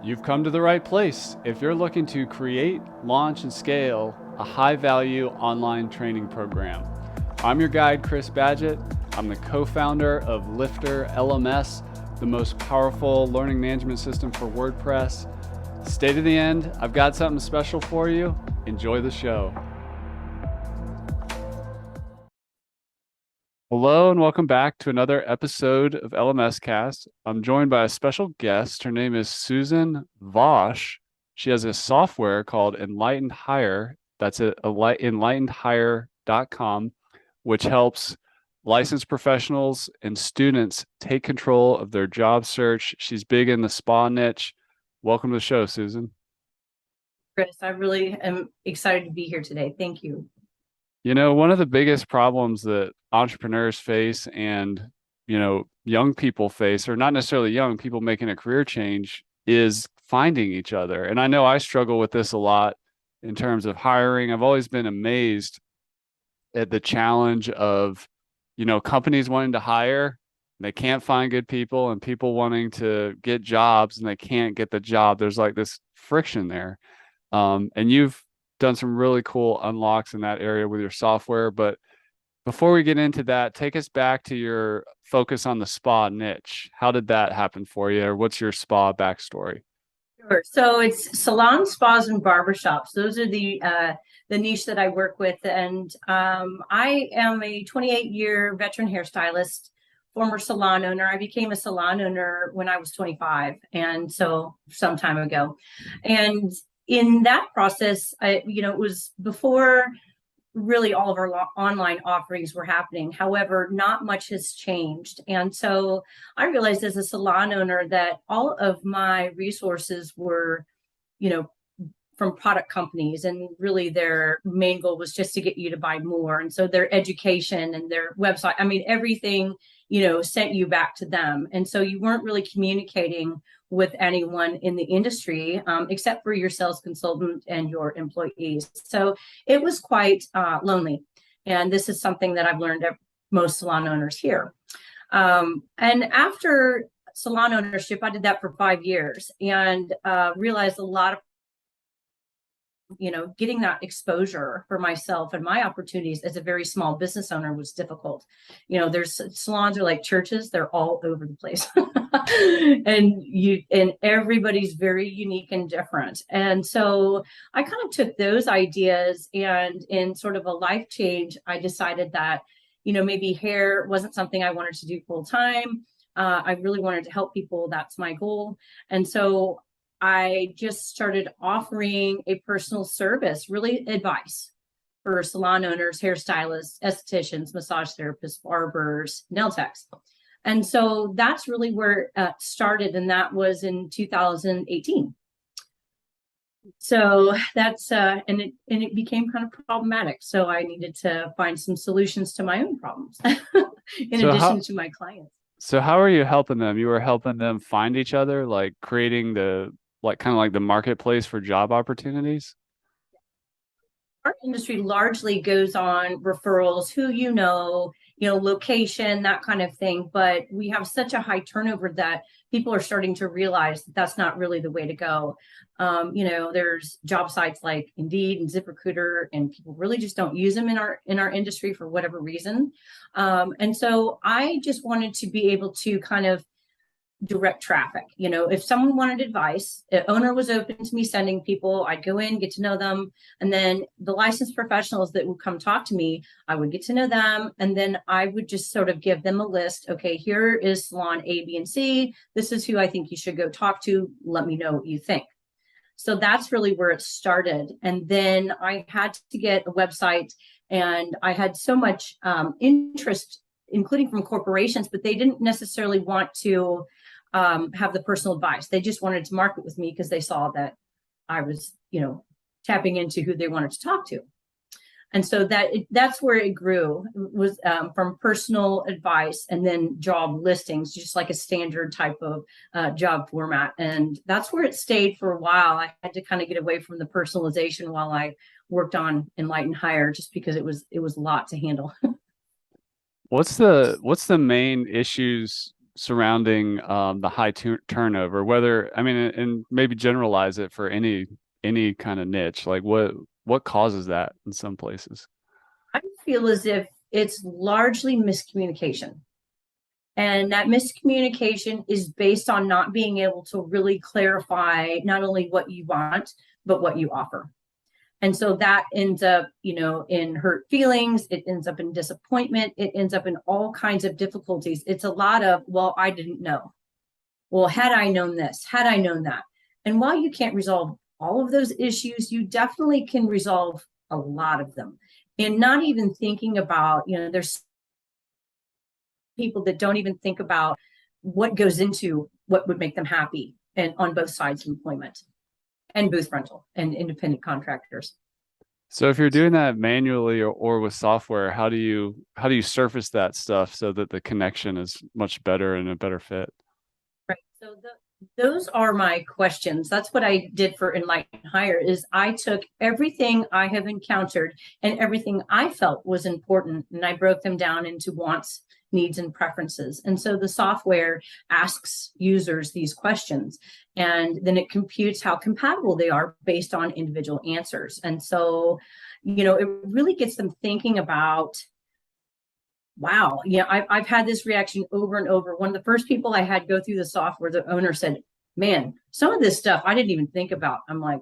You've come to the right place if you're looking to create, launch, and scale a high-value online training program. I'm your guide, Chris Badgett. I'm the co-founder of LifterLMS, the most powerful learning management system for WordPress. Stay to the end. I've got something special for you. Enjoy the show. Hello and welcome back to another episode of LMS Cast. I'm joined by a special guest. Her name is Susan Vosh. She has a software called Enlightened Hire. That's at enlightenedhire.com, which helps licensed professionals and students take control of their job search. She's big in the spa niche. Welcome to the show, Susan. Chris, I really am excited to be here today. Thank you. You know, one of the biggest problems that entrepreneurs face and, young people face, or not necessarily young people making a career change, is finding each other. And I know I struggle with this a lot in terms of hiring. I've always been amazed at the challenge of, companies wanting to hire, and they can't find good people, and people wanting to get jobs and they can't get the job. There's like this friction there. And you've done some really cool unlocks in that area with your software. But before we get into that, take us back to your focus on the spa niche. How did that happen for you? Or what's your spa backstory? Sure. So it's salons, spas, and barbershops. Those are the niche that I work with. And I am a 28-year veteran hairstylist, former salon owner. I became a salon owner when I was 25, and so some time ago. And in that process, it was before really all of our online offerings were happening. However, not much has changed. And so I realized as a salon owner that all of my resources were, from product companies, and really their main goal was just to get you to buy more. And so their education and their website, everything, sent you back to them. And so you weren't really communicating with anyone in the industry, except for your sales consultant and your employees. So it was quite lonely. And this is something that I've learned that most salon owners hear. And after salon ownership, I did that for 5 years and realized a lot of getting that exposure for myself and my opportunities as a very small business owner was difficult. There's salons are like churches, they're all over the place. and everybody's very unique and different. And so I kind of took those ideas, and in sort of a life change, I decided that, maybe hair wasn't something I wanted to do full time. I really wanted to help people. That's my goal. And so I just started offering a personal service, really advice for salon owners, hairstylists, estheticians, massage therapists, barbers, nail techs. And so that's really where it started. And that was in 2018. So that's, and it became kind of problematic. So I needed to find some solutions to my own problems in addition to my clients. So how are you helping them? You were helping them find each other, like creating the marketplace for job opportunities? Our industry largely goes on referrals, who location, that kind of thing. But we have such a high turnover that people are starting to realize that that's not really the way to go. There's job sites like Indeed and ZipRecruiter, and people really just don't use them in our industry for whatever reason. And so I just wanted to be able to kind of direct traffic. If someone wanted advice, the owner was open to me sending people. I'd go in, get to know them, and then the licensed professionals that would come talk to me, I would get to know them, and then I would just sort of give them a list. Okay, here is salon A, B, and C. This is who I think you should go talk to. Let me know what you think. So that's really where it started. And then I had to get a website, and I had so much interest, including from corporations, but they didn't necessarily want to have the personal advice. They just wanted to market with me because they saw that I was, tapping into who they wanted to talk to. And so that's where it grew, was from personal advice and then job listings, just like a standard type of job format. And that's where it stayed for a while. I had to kind of get away from the personalization while I worked on Enlightened Hire, just because it was a lot to handle. What's the main issues surrounding the high turnover? Whether, I mean, and maybe generalize it for any kind of niche. Like what causes that in some places? I feel as if it's largely miscommunication. And that miscommunication is based on not being able to really clarify not only what you want, but what you offer. And so that ends up, in hurt feelings. It ends up in disappointment. It ends up in all kinds of difficulties. It's a lot of, well, I didn't know. Well, had I known this, had I known that. And while you can't resolve all of those issues, you definitely can resolve a lot of them. And not even thinking about, there's people that don't even think about what goes into what would make them happy, and on both sides of employment and booth rental and independent contractors. So if you're doing that manually or with software, how do you surface that stuff so that the connection is much better and a better fit? Right. So those are my questions. That's what I did for Enlightened Hire is I took everything I have encountered and everything I felt was important, and I broke them down into wants, needs, and preferences. And so the software asks users these questions, and then it computes how compatible they are based on individual answers. And so, it really gets them thinking about, wow, I've had this reaction over and over. One of the first people I had go through the software, the owner said, man, some of this stuff I didn't even think about. I'm like,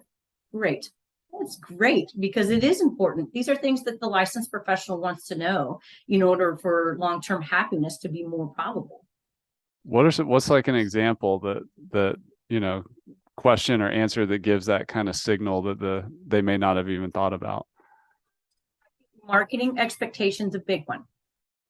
great. That's great, because it is important. These are things that the licensed professional wants to know in order for long-term happiness to be more probable. What's like an example that, you know, question or answer that gives that kind of signal that they may not have even thought about? Marketing expectations, a big one.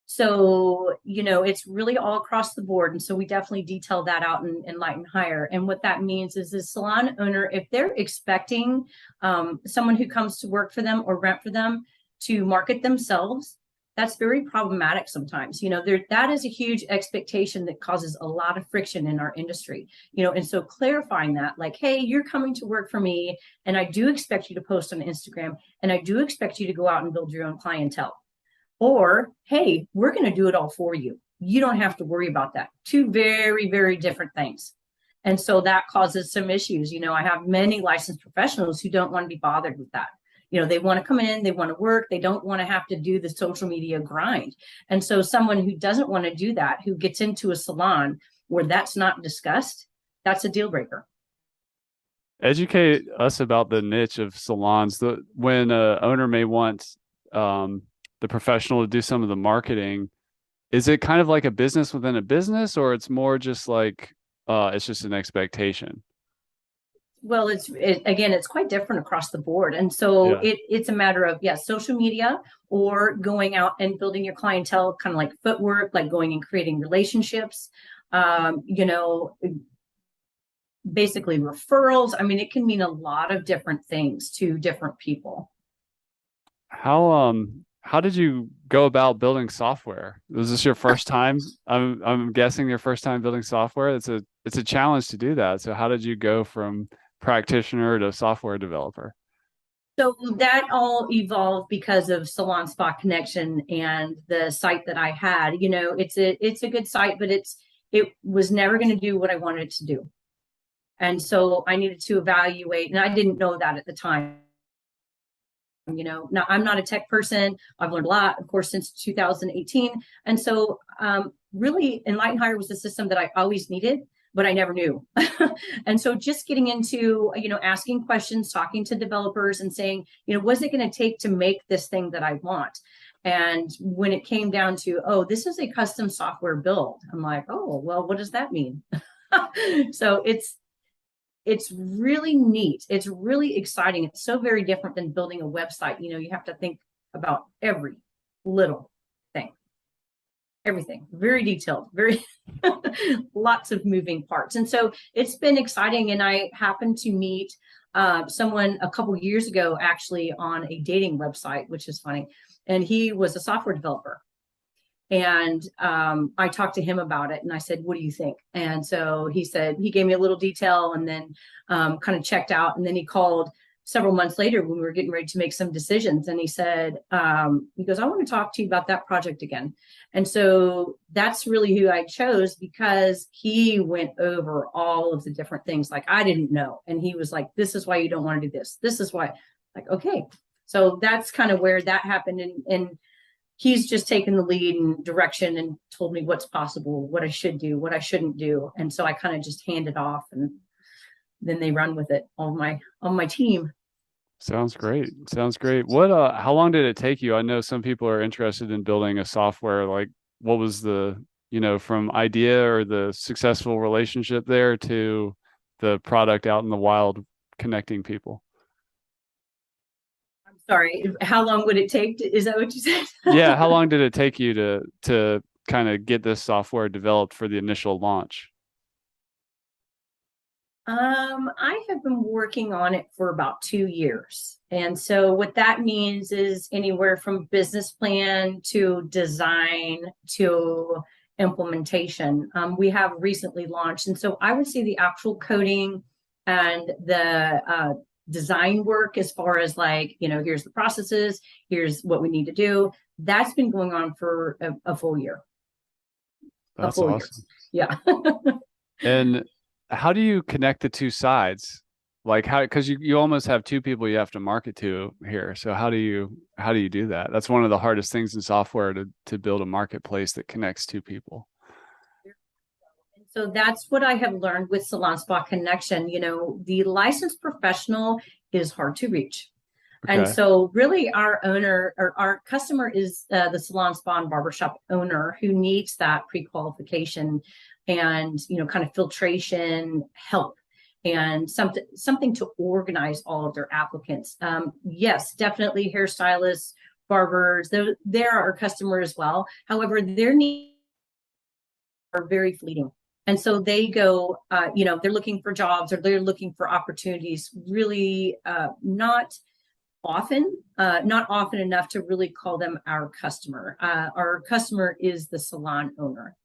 So, it's really all across the board. And so we definitely detail that out in Enlighten Hire. And what that means is the salon owner, if they're expecting someone who comes to work for them or rent for them to market themselves, that's very problematic sometimes. That is a huge expectation that causes a lot of friction in our industry. And so clarifying that, like, hey, you're coming to work for me, and I do expect you to post on Instagram, and I do expect you to go out and build your own clientele. Or, hey, we're going to do it all for you. You don't have to worry about that. Two very, very different things. And so that causes some issues. I have many licensed professionals who don't want to be bothered with that. They want to come in, they want to work, they don't want to have to do the social media grind. And so someone who doesn't want to do that, who gets into a salon where that's not discussed, that's a deal breaker. Educate us about the niche of salons. When a owner may want the professional to do some of the marketing, is it kind of like a business within a business, or it's more just like it's just an expectation? Well, again, it's quite different across the board. And so Yeah. it's a matter of, social media, or going out and building your clientele, kind of like footwork, like going and creating relationships, basically referrals. I mean, it can mean a lot of different things to different people. How did you go about building software? Was this your first time? I'm guessing your first time building software. It's a challenge to do that. So how did you go from practitioner to software developer? So that all evolved because of Salon Spa Connection and the site that I had. It's a good site, but it was never going to do what I wanted it to do. And so I needed to evaluate, and I didn't know that at the time. Now I'm not a tech person. I've learned a lot, of course, since 2018. And so really, Enlighten Hire was the system that I always needed, but I never knew. And so just getting into, asking questions, talking to developers and saying, what's it going to take to make this thing that I want? And when it came down to, oh, this is a custom software build, I'm like, oh, well, what does that mean? So it's really neat. It's really exciting. It's so very different than building a website. You have to think about every little thing, everything, very detailed, very lots of moving parts. And so it's been exciting. And I happened to meet someone a couple years ago, actually, on a dating website, which is funny. And he was a software developer. And I talked to him about it, and I said, what do you think? And so he said, he gave me a little detail, and then kind of checked out. And then he called several months later when we were getting ready to make some decisions, and he said, he goes, I want to talk to you about that project again. And so that's really who I chose, because he went over all of the different things like I didn't know. And he was like, this is why you don't want to do this. This is why. Like, okay. So that's kind of where that happened. And he's just taken the lead and direction and told me what's possible, what I should do, what I shouldn't do. And so I kind of just hand it off, and then they run with it on my team. Sounds great. Sounds great. What how long did it take you? I know some people are interested in building a software. Like, what was the, from idea or the successful relationship there to the product out in the wild connecting people? I'm sorry, how long would it take is that what you said? Yeah, how long did it take you to kind of get this software developed for the initial launch? I have been working on it for about 2 years. And so what that means is anywhere from business plan to design to implementation. We have recently launched. And so I would say the actual coding and the design work, as far as like, here's the processes, here's what we need to do. That's been going on for a full year. That's awesome. Year. Yeah. And how do you connect the two sides? Like, how, because you almost have two people you have to market to here. So how do you do that? That's one of the hardest things in software, to build a marketplace that connects two people. So that's what I have learned with Salon Spa Connection. The licensed professional is hard to reach. Okay. And so really our owner or our customer is the salon, spa, and barbershop owner who needs that pre-qualification and, kind of filtration help and something to organize all of their applicants. Yes, definitely hairstylists, barbers, they're our customer as well. However, their needs are very fleeting. And so they go, they're looking for jobs or they're looking for opportunities, really not often enough to really call them our customer. Our customer is the salon owner.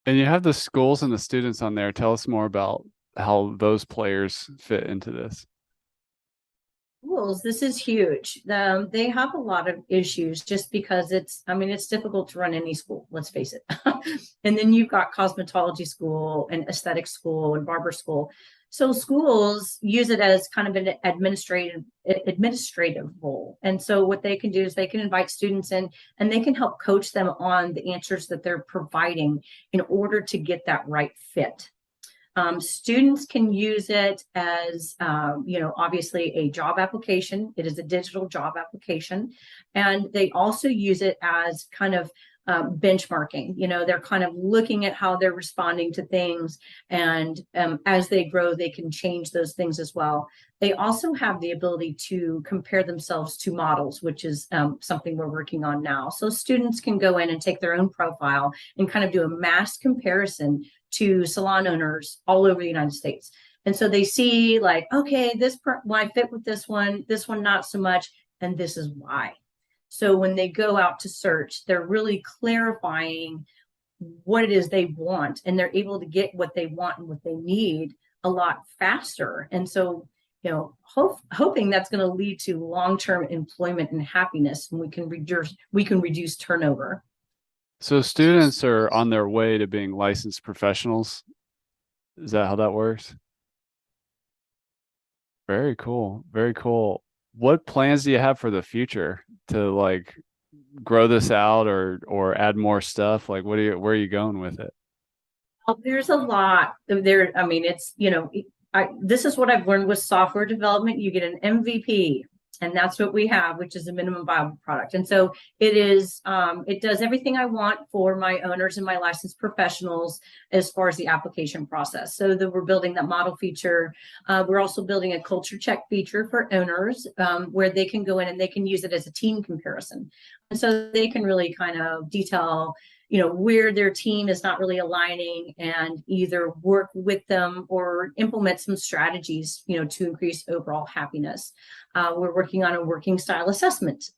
And you have the schools and the students on there. Tell us more about how those players fit into this. Schools, this is huge. They have a lot of issues just because it's difficult to run any school, let's face it. And then you've got cosmetology school and aesthetic school and barber school. So schools use it as kind of an administrative role. And so what they can do is they can invite students in and they can help coach them on the answers that they're providing in order to get that right fit. Students can use it as, obviously a job application. It is a digital job application. And they also use it as kind of benchmarking. They're kind of looking at how they're responding to things. And as they grow, they can change those things as well. They also have the ability to compare themselves to models, which is something we're working on now. So students can go in and take their own profile and kind of do a mass comparison to salon owners all over the United States. And so they see like, okay, when I fit with this one not so much, and this is why. So when they go out to search, they're really clarifying what it is they want, and they're able to get what they want and what they need a lot faster. And so, hoping that's going to lead to long-term employment and happiness, and we can reduce turnover. So students are on their way to being licensed professionals. Is that how that works? Very cool. Very cool. What plans do you have for the future to like grow this out or add more stuff? Like where are you going with it? There's a lot there. I mean, it's, this is what I've learned with software development. You get an MVP, and that's what we have, which is a minimum viable product. And so it does everything I want for my owners and my licensed professionals as far as the application process. So that we're building that model feature. We're also building a culture check feature for owners where they can go in and they can use it as a team comparison. And so they can really kind of detail where their team is not really aligning and either work with them or implement some strategies, to increase overall happiness. We're working on a working style assessment.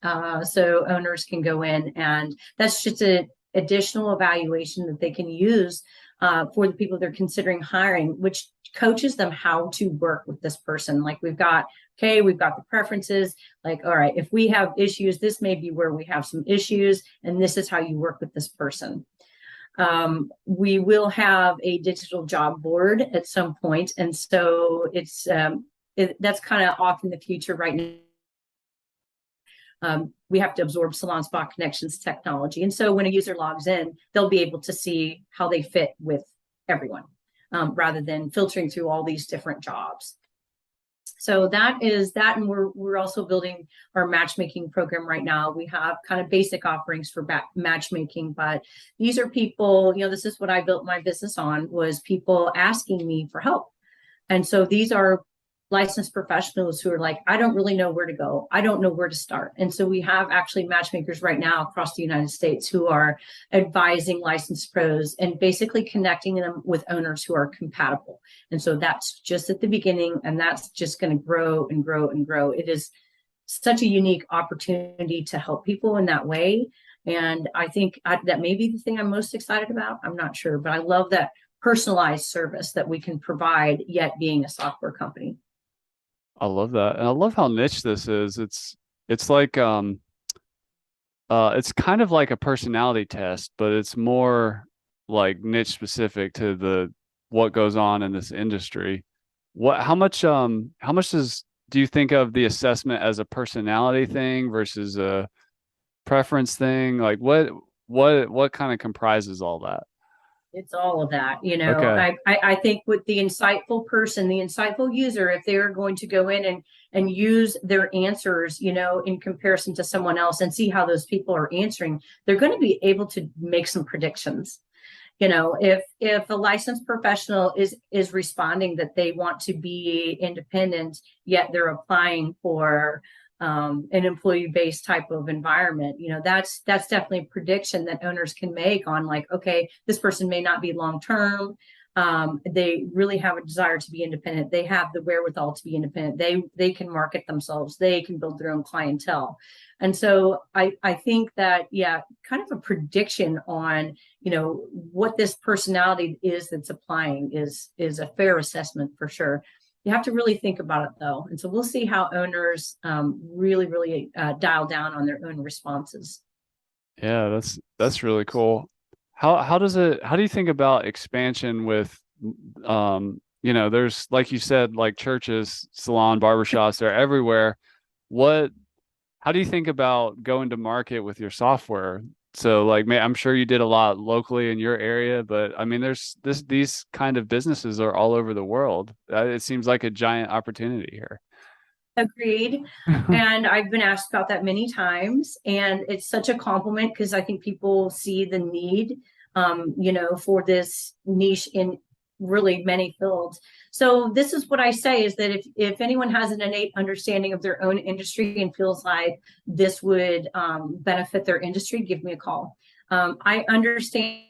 So owners can go in, and that's just an additional evaluation that they can use for the people they're considering hiring, which coaches them how to work with this person. Like we've got the preferences. Like, all right, if we have issues, this may be where we have some issues, and this is how you work with this person. We will have a digital job board at some point, and so that's kind of off in the future right now. We have to absorb Salon Spa Connections technology. And so when a user logs in, they'll be able to see how they fit with everyone, rather than filtering through all these different jobs. So that is that. And we're also building our matchmaking program right now. We have kind of basic offerings for matchmaking, but these are people, this is what I built my business on, was people asking me for help. And so these are licensed professionals who are like, I don't really know where to go. I don't know where to start. And so we have actually matchmakers right now across the United States who are advising licensed pros and basically connecting them with owners who are compatible. And so that's just at the beginning, and that's just going to grow and grow and grow. It is such a unique opportunity to help people in that way. And I think that may be the thing I'm most excited about. I'm not sure, but I love that personalized service that we can provide, yet being a software company. I love that. And I love how niche this is. It's like it's kind of like a personality test, but it's more like niche specific to what goes on in this industry. How much do you think of the assessment as a personality thing versus a preference thing? Like what kind of comprises all that? It's all of that, Okay. I think with the insightful person, the insightful user, if they're going to go in and use their answers, in comparison to someone else and see how those people are answering, they're going to be able to make some predictions. If a licensed professional is responding that they want to be independent, yet they're applying for an employee-based type of environment, that's definitely a prediction that owners can make on, like, okay, this person may not be long-term. They really have a desire to be independent. They have the wherewithal to be independent. They can market themselves. They can build their own clientele. And so I think that, yeah, kind of a prediction on, what this personality is that's applying is a fair assessment for sure. You have to really think about it, though. And so we'll see how owners really, really dial down on their own responses. Yeah, that's really cool. How do you think about expansion with there's, like you said, like churches, salon, barbershops, they're everywhere. What How do you think about going to market with your software? So like, I'm sure you did a lot locally in your area, but I mean, these kind of businesses are all over the world. It seems like a giant opportunity here. Agreed. And I've been asked about that many times. And it's such a compliment because I think people see the need, for this niche in really many fields. So this is what I say is that if anyone has an innate understanding of their own industry and feels like this would benefit their industry, give me a call. I understand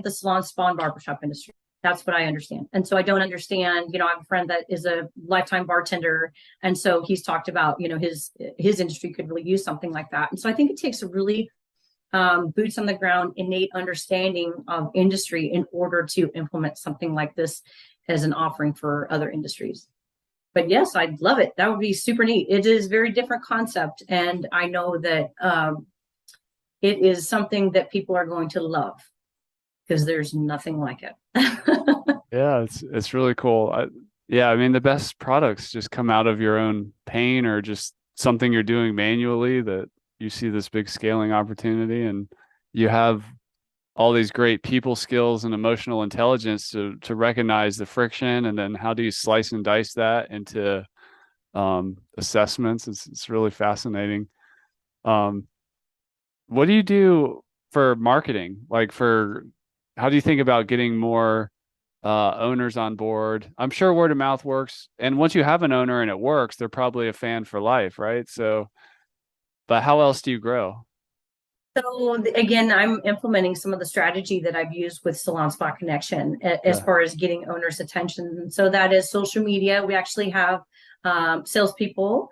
the salon, spa, and barbershop industry. That's what I understand. And so I don't understand, I have a friend that is a lifetime bartender. And so he's talked about, his industry could really use something like that. And so I think it takes a really boots on the ground, innate understanding of industry in order to implement something like this as an offering for other industries. But yes, I'd love it. That would be super neat. It is a very different concept. And I know that it is something that people are going to love because there's nothing like it. Yeah, it's really cool. Yeah, I mean, the best products just come out of your own pain or just something you're doing manually that you see this big scaling opportunity, and you have all these great people skills and emotional intelligence to recognize the friction, and then how do you slice and dice that into assessments. It's really fascinating. What do you do for marketing? Like, how do you think about getting more owners on board? I'm sure word of mouth works, and once you have an owner and it works, they're probably a fan for life, right? So, but how else do you grow? So again, I'm implementing some of the strategy that I've used with Salon Spa Connection as Yeah. far as getting owners' attention. So that is social media. We actually have salespeople.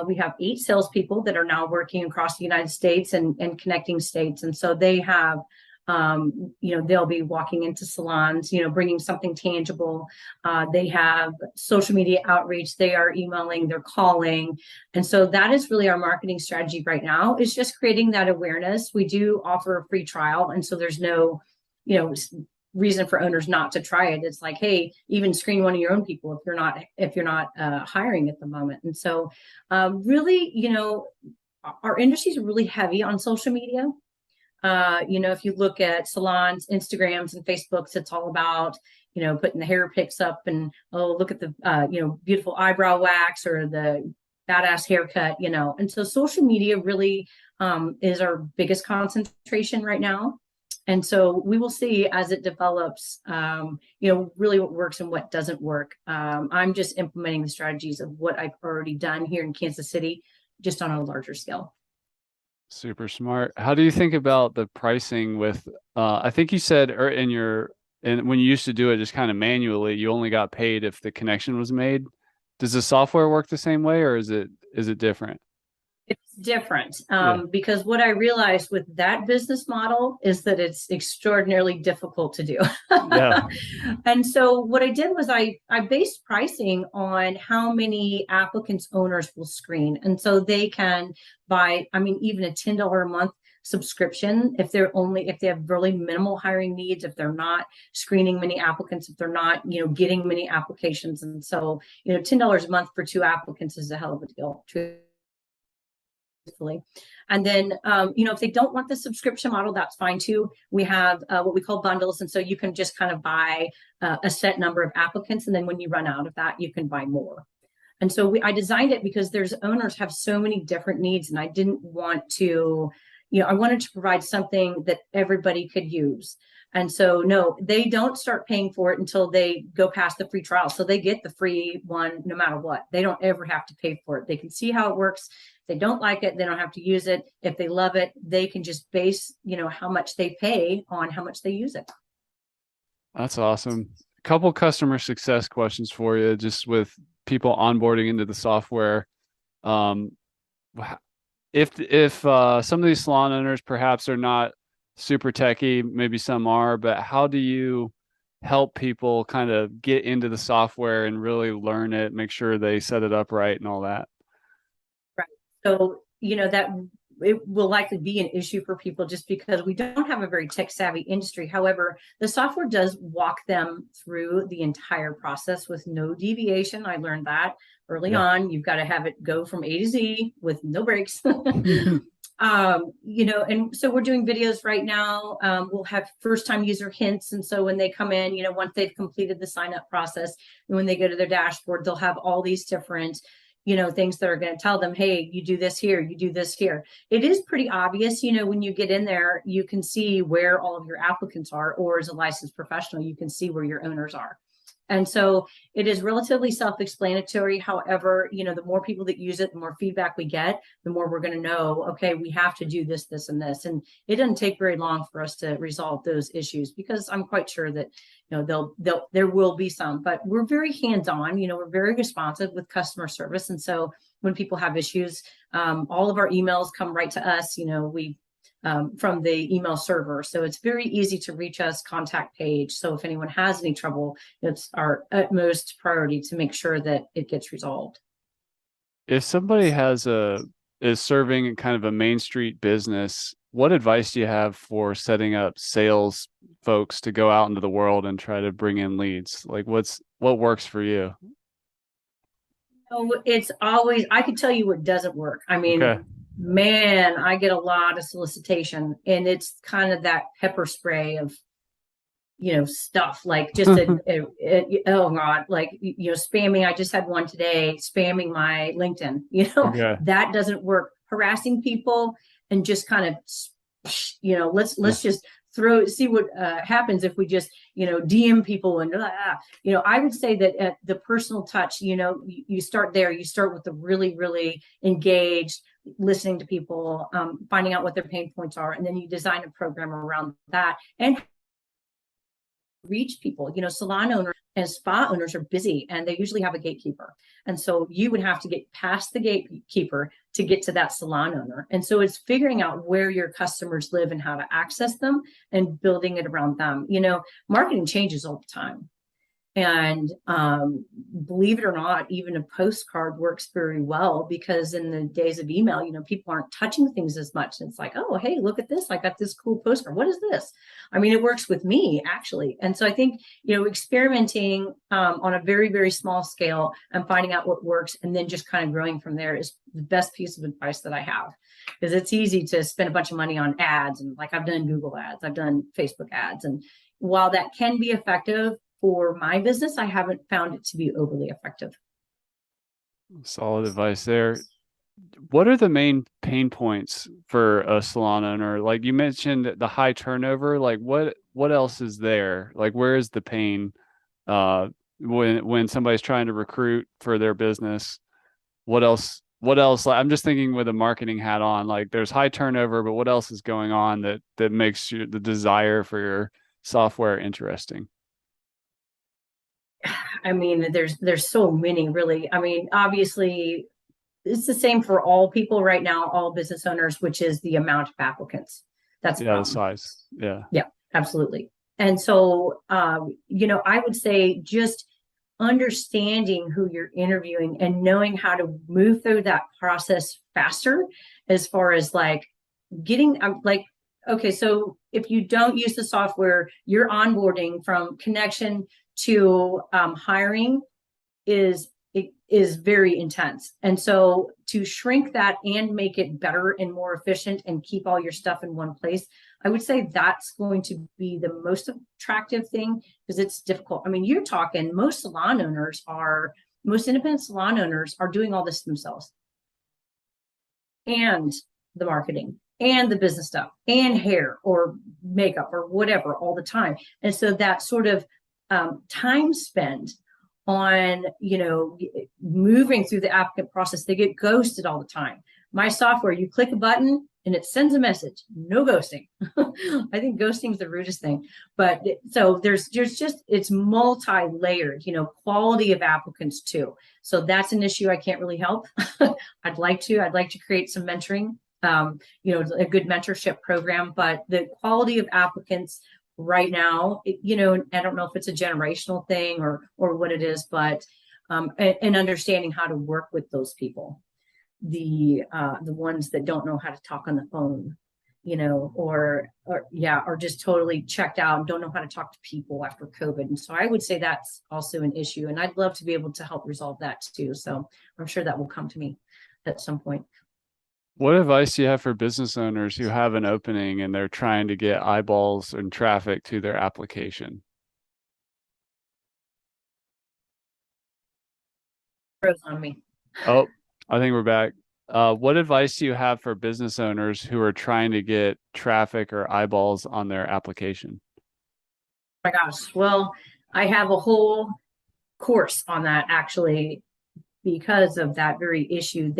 We have 8 salespeople that are now working across the United States and connecting states. And so they have They'll be walking into salons, bringing something tangible. They have social media outreach. They are emailing, they're calling. And so that is really our marketing strategy right now, is just creating that awareness. We do offer a free trial. And so there's no, you know, reason for owners not to try it. It's like, hey, even screen one of your own people if you're not hiring at the moment. And so really, our industry is really heavy on social media. If you look at salons, Instagrams, and Facebooks, it's all about, putting the hair pics up and, oh, look at the, beautiful eyebrow wax or the badass haircut, And so social media really is our biggest concentration right now. And so we will see as it develops, really what works and what doesn't work. I'm just implementing the strategies of what I've already done here in Kansas City, just on a larger scale. Super smart. How do you think about the pricing with, I think you said and when you used to do it just kind of manually, you only got paid if the connection was made. Does the software work the same way, or is it different? It's different Yeah. because what I realized with that business model is that it's extraordinarily difficult to do. Yeah. And so what I did was I based pricing on how many applicants owners will screen. And so they can buy, even a $10 a month subscription if they have really minimal hiring needs, if they're not screening many applicants, if they're not, getting many applications. And so, $10 a month for 2 applicants is a hell of a deal. And then, if they don't want the subscription model, that's fine too. We have what we call bundles. And so you can just kind of buy a set number of applicants. And then when you run out of that, you can buy more. And so I designed it because there's owners have so many different needs. And I didn't want to, I wanted to provide something that everybody could use. And so, no, they don't start paying for it until they go past the free trial. So they get the free one no matter what. They don't ever have to pay for it. They can see how it works. If they don't like it, they don't have to use it. If they love it, they can just base, how much they pay on how much they use it. That's awesome. A couple customer success questions for you, just with people onboarding into the software. Um, if some of these salon owners perhaps are not super techy, maybe some are, but how do you help people kind of get into the software and really learn it, make sure they set it up right and all that? Right. So, that it will likely be an issue for people just because we don't have a very tech savvy industry. However, the software does walk them through the entire process with no deviation. I learned that early Yeah. on. You've got to have it go from A to Z with no breaks. And so we're doing videos right now. We'll have first time user hints. And so when they come in, once they've completed the sign up process, and when they go to their dashboard, they'll have all these different, things that are going to tell them, hey, you do this here, you do this here. It is pretty obvious, when you get in there, you can see where all of your applicants are, or as a licensed professional, you can see where your owners are. And so it is relatively self-explanatory. However, the more people that use it, the more feedback we get, the more we're going to know, okay, we have to do this, this, and this. And it doesn't take very long for us to resolve those issues, because I'm quite sure that, there will be some, but we're very hands-on, we're very responsive with customer service. And so when people have issues, all of our emails come right to us. We from the email server. So it's very easy to reach us, contact page. So if anyone has any trouble, it's our utmost priority to make sure that it gets resolved. If somebody is serving kind of a main street business, what advice do you have for setting up sales folks to go out into the world and try to bring in leads? Like what works for you? So it's always, I could tell you what doesn't work. Okay. Man, I get a lot of solicitation, and it's kind of that pepper spray of, stuff like just oh God, like, spamming. I just had one today spamming my LinkedIn, Okay. that doesn't work. Harassing people and just kind of, Yeah. let's just see what happens if we just, DM people and, I would say that at the personal touch, you start there, you start with the really, really engaged, listening to people, finding out what their pain points are, and then you design a program around that and reach people. Salon owners and spa owners are busy and they usually have a gatekeeper. And so you would have to get past the gatekeeper to get to that salon owner. And so it's figuring out where your customers live and how to access them and building it around them. Marketing changes all the time. And believe it or not, even a postcard works very well, because in the days of email, people aren't touching things as much. It's like, oh, hey, look at this. I got this cool postcard. What is this? I mean, it works with me, actually. And so I think, experimenting on a very, very small scale and finding out what works and then just kind of growing from there is the best piece of advice that I have. Because it's easy to spend a bunch of money on ads. And like, I've done Google ads, I've done Facebook ads. And while that can be effective, for my business, I haven't found it to be overly effective. Solid advice there. What are the main pain points for a salon owner? Like you mentioned the high turnover, like what else is there? Like where is the pain when somebody's trying to recruit for their business? What else? Like, I'm just thinking with a marketing hat on, like there's high turnover, but what else is going on that makes the desire for your software interesting? I mean, there's so many, really. I mean, obviously, it's the same for all people right now, all business owners, which is the amount of applicants. That's a Yeah, the problem. size. Yeah. Yeah, absolutely. And so, I would say just understanding who you're interviewing and knowing how to move through that process faster, as far as like getting, okay, so if you don't use the software, your onboarding from connection to hiring is very intense. And so to shrink that and make it better and more efficient and keep all your stuff in one place, I would say that's going to be the most attractive thing, because it's difficult. I mean, you're talking most independent salon owners are doing all this themselves, and the marketing and the business stuff and hair or makeup or whatever all the time. And so that sort of time spent on, moving through the applicant process, they get ghosted all the time. My software, you click a button and it sends a message, no ghosting. I think ghosting is the rudest thing. But so there's just, it's multi-layered, quality of applicants too. So that's an issue I can't really help. I'd like to create some mentoring, a good mentorship program, but the quality of applicants right now, I don't know if it's a generational thing or what it is, but and understanding how to work with those people, the ones that don't know how to talk on the phone, or just totally checked out and don't know how to talk to people after COVID. And so I would say that's also an issue, and I'd love to be able to help resolve that too. So I'm sure that will come to me at some point. What advice do you have for business owners who have an opening and they're trying to get eyeballs and traffic to their application? Froze on me. Oh, I think we're back. What advice do you have for business owners who are trying to get traffic or eyeballs on their application? Oh my gosh. Well, I have a whole course on that, actually, because of that very issue.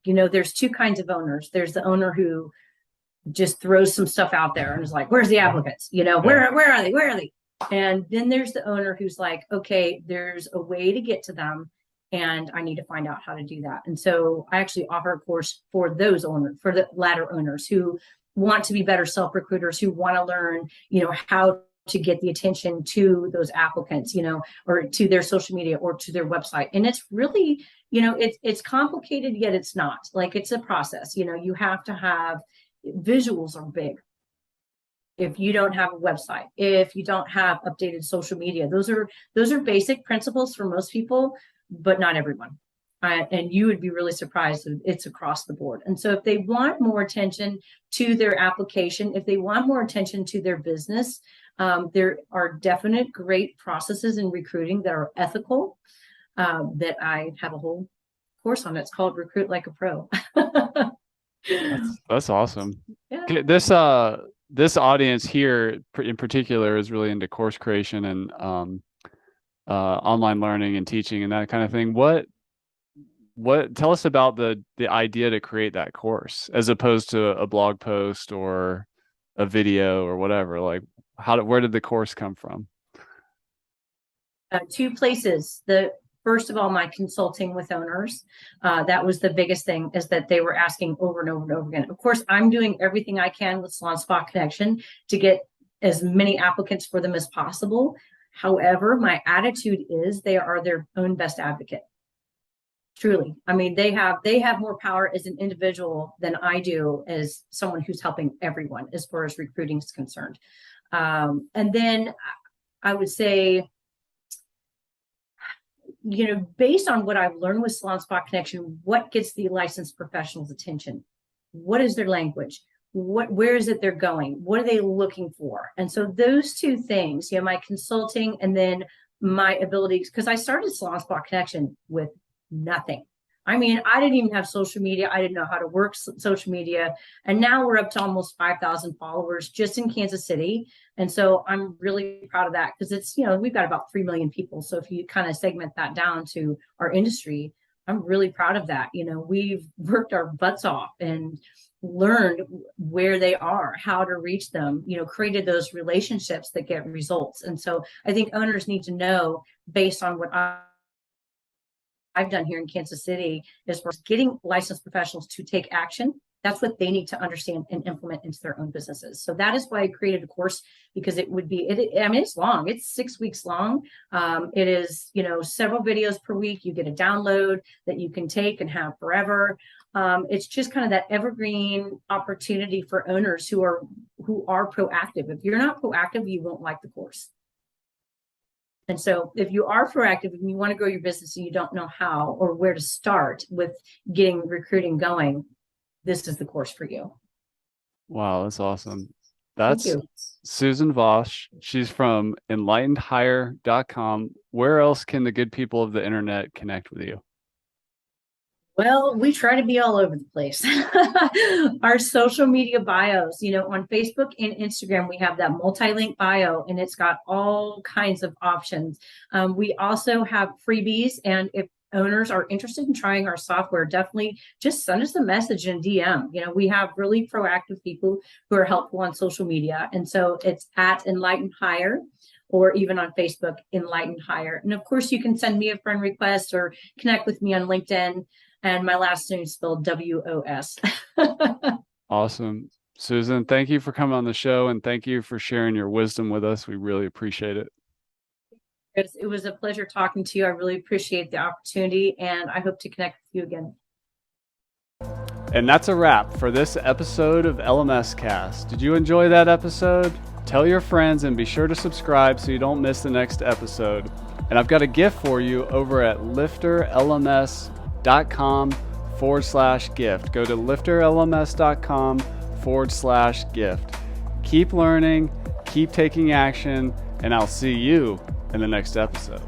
There's two kinds of owners. There's the owner who just throws some stuff out there and is like, where's the applicants? Where are they? Where are they? And then there's the owner who's like, okay, there's a way to get to them, and I need to find out how to do that. And so I actually offer a course for those owners, for the latter owners who want to be better self-recruiters, who want to learn, how to get the attention to those applicants, or to their social media or to their website. And it's really, it's complicated, yet it's not. Like, it's a process. You have to have, visuals are big. If you don't have a website, if you don't have updated social media, those are basic principles for most people, but not everyone. And you would be really surprised if it's across the board. And so if they want more attention to their application, if they want more attention to their business, there are definite great processes in recruiting that are ethical, that I have a whole course on. It's called Recruit Like a Pro. That's awesome. Yeah. Okay, this audience here in particular is really into course creation and online learning and teaching and that kind of thing. What tell us about the idea to create that course as opposed to a blog post or a video or whatever? Like where did the course come from? Two places. The first of all, my consulting with owners. That was the biggest thing, is that they were asking over and over and over again. Of course, I'm doing everything I can with Salon Spot Connection to get as many applicants for them as possible. However, my attitude is they are their own best advocate. Truly. I mean, they have more power as an individual than I do as someone who's helping everyone as far as recruiting is concerned. And then I would say, based on what I've learned with Salon Spot Connection, what gets the licensed professionals' attention? What is their language? Where is it they're going? What are they looking for? And so those two things, my consulting and then my abilities, because I started Salon Spot Connection with nothing. I mean, I didn't even have social media. I didn't know how to work social media. And now we're up to almost 5,000 followers just in Kansas City. And so I'm really proud of that, because it's, we've got about 3 million people. So if you kind of segment that down to our industry, I'm really proud of that. We've worked our butts off and learned where they are, how to reach them, created those relationships that get results. And so I think owners need to know, based on what I've done here in Kansas City, as far as getting licensed professionals to take action. That's what they need to understand and implement into their own businesses. So that is why I created a course, because it would be, it's long. It's 6 weeks long. It is, several videos per week. You get a download that you can take and have forever. It's just kind of that evergreen opportunity for owners who are proactive. If you're not proactive, you won't like the course. And so if you are proactive and you want to grow your business and you don't know how or where to start with getting recruiting going, this is the course for you. Wow, that's awesome. That's Susan Vosch. She's from enlightenedhire.com. Where else can the good people of the internet connect with you? Well, we try to be all over the place. Our social media bios, on Facebook and Instagram, we have that multi-link bio, and it's got all kinds of options. We also have freebies, and if owners are interested in trying our software, definitely just send us a message in DM. We have really proactive people who are helpful on social media. And so it's at Enlightened Hire, or even on Facebook, Enlightened Hire. And of course, you can send me a friend request or connect with me on LinkedIn. And my last name is spelled WOS. Awesome. Susan, thank you for coming on the show, and thank you for sharing your wisdom with us. We really appreciate it. It was a pleasure talking to you. I really appreciate the opportunity, and I hope to connect with you again. And that's a wrap for this episode of LMS Cast. Did you enjoy that episode? Tell your friends and be sure to subscribe so you don't miss the next episode. And I've got a gift for you over at LifterLMS.com/gift. Go to LifterLMS.com/gift. Keep learning, keep taking action, and I'll see you in the next episode.